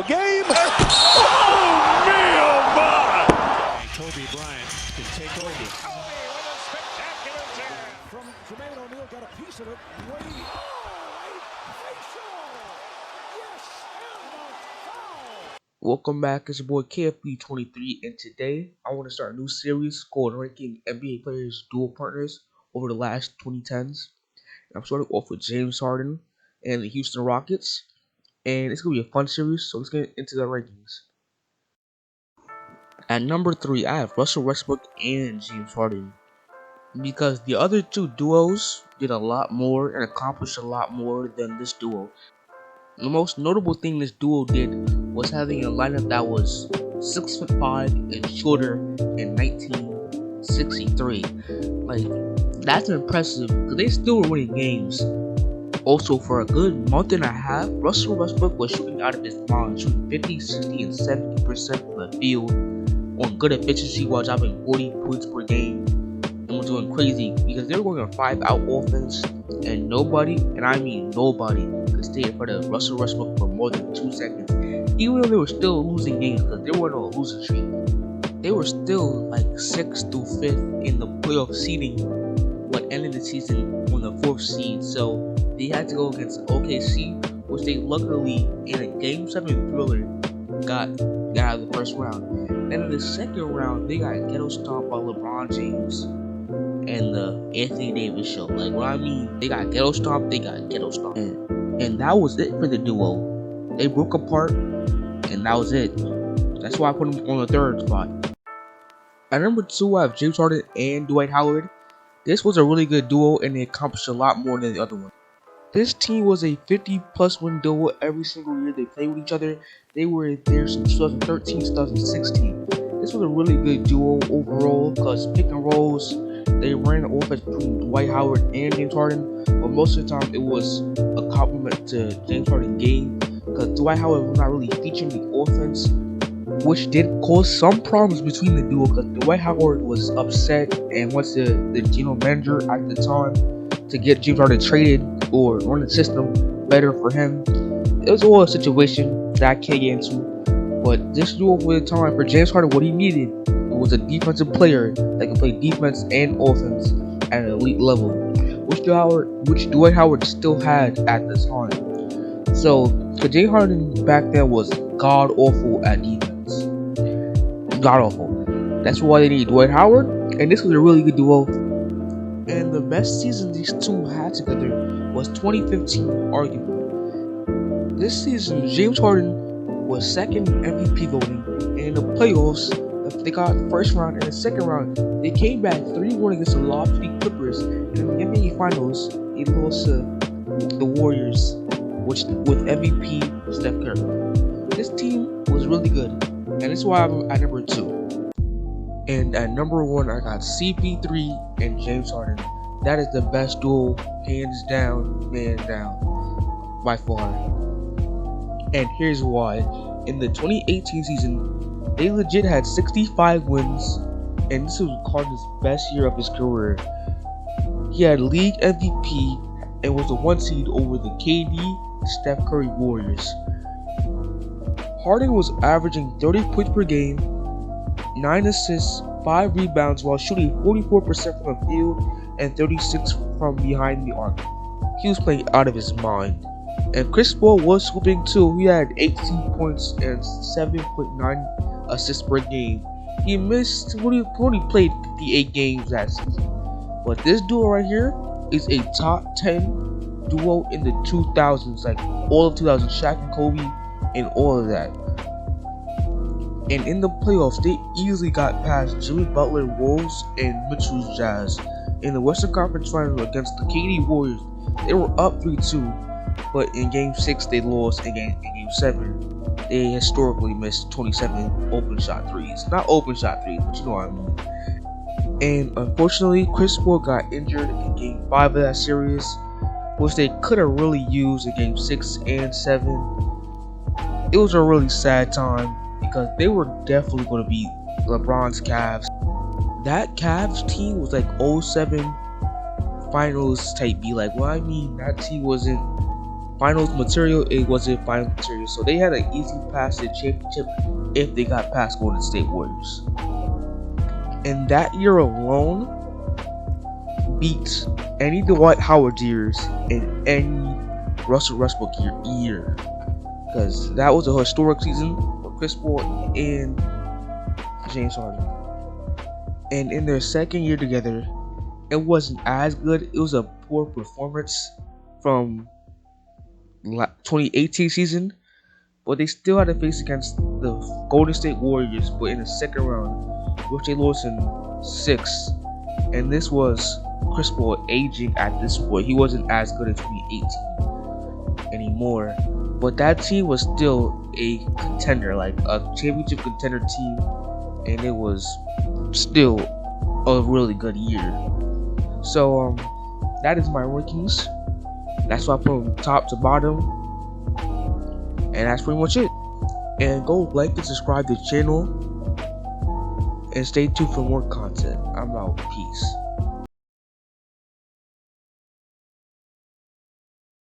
physical game. Oh, me, oh, my. Kobe Bryant can take over. Kobe with a spectacular turn. From Jermaine O'Neal, got a piece of it. Way, yes, and a foul. Welcome back, it's your boy KFB23, and today I want to start a new series called Ranking NBA Players Dual Partners over the last 2010s. I'm starting off with James Harden and the Houston Rockets, and it's going to be a fun series, so let's get into the rankings. At number 3, I have Russell Westbrook and James Harden, because the other two duos did a lot more and accomplished a lot more than this duo. The most notable thing this duo did was having a lineup that was 6'5" and shorter in 1963. Like, that's impressive because they still were winning games. Also, for a good month and a half, Russell Westbrook was shooting out of his mind, shooting 50, 60, and 70% from the field on good efficiency while dropping 40 points per game, and was going crazy because they were going on 5-out offense, and nobody, and I mean nobody, could stay in front of Russell Westbrook for more than 2 seconds, even though they were still losing games because they weren't on a losing streak. They were still like 6th through 5th in the playoff seeding, but ended the season on the 4th seed, so they had to go against OKC, which they luckily, in a Game 7 thriller, got out of the first round. And in the second round, they got ghetto stomped by LeBron James and the Anthony Davis show. Like, what I mean, they got ghetto stomped, and that was it for the duo. They broke apart, and that was it. That's why I put them on the 3rd spot. At number 2, I have James Harden and Dwight Howard. This was a really good duo, and they accomplished a lot more than the other one. This team was a 50-plus win duo every single year they played with each other. They were there since 2013, 2016. This was a really good duo overall because pick and rolls, they ran the offense between Dwight Howard and James Harden, but most of the time it was a compliment to James Harden's game because Dwight Howard was not really featuring the offense, which did cause some problems between the duo because Dwight Howard was upset and wants the general manager at the time to get James Harden traded or run the system better for him. It was all a situation that I can't get into, but this duo for the time for James Harden, what he needed was a defensive player that could play defense and offense at an elite level, which Dwight Howard still had at the time. So, because James Harden back then was god awful at defense, god awful. That's why they needed Dwight Howard, and this was a really good duo. And the best season these two had together was 2015, arguably. This season, James Harden was 2nd in MVP voting, and in the playoffs, they got the 1st round and the 2nd round. They came back 3-1 against the lofty Clippers, and in the NBA Finals, they lost to the Warriors, with MVP Steph Curry. This team was really good, and that's why I'm at number 2. And at number 1, I got CP3 and James Harden. That is the best duo, hands down, man down, by far. And here's why. In the 2018 season, they legit had 65 wins, and this was Harden's best year of his career. He had league MVP and was the 1 seed over the KD Steph Curry Warriors. Harden was averaging 30 points per game, 9 assists, 5 rebounds while shooting 44% from the field and 36% from behind the arc. He was playing out of his mind. And Chris Paul was hooping too. He had 18 points and 7.9 assists per game. He only played 58 games that season. But this duo right here is a top 10 duo in the 2000s, like all of 2000, Shaq and Kobe and all of that. And in the playoffs, they easily got past Jimmy Butler Wolves and Mitchell's Jazz. In the Western Conference Finals against the KD Warriors, they were up 3-2, but in Game 6 they lost. In Game 7, they historically missed 27 open shot threes. Not open shot threes, but you know what I mean. And unfortunately, Chris Paul got injured in Game 5 of that series, which they could have really used in Game 6 and 7. It was a really sad time, because they were definitely going to beat LeBron's Cavs. That Cavs team was like 07 finals type B. Like, well, I mean, that team wasn't finals material, it wasn't finals material. So they had an easy pass to the championship if they got past Golden State Warriors. And that year alone beats any Dwight Howard years and any Russell Westbrook year. Because that was a historic season for Chris Paul and James Harden. And in their second year together, it wasn't as good. It was a poor performance from 2018 season, but they still had to face against the Golden State Warriors, but in the second round, which they lost in 6. And this was Chris Paul aging at this point. He wasn't as good in 2018 anymore, but that team was still a contender, like a championship contender team, and it was still a really good year. So that is my rankings. That's why I put them top to bottom, and that's pretty much it. And go like and subscribe to the channel, and stay tuned for more content. I'm out. Peace.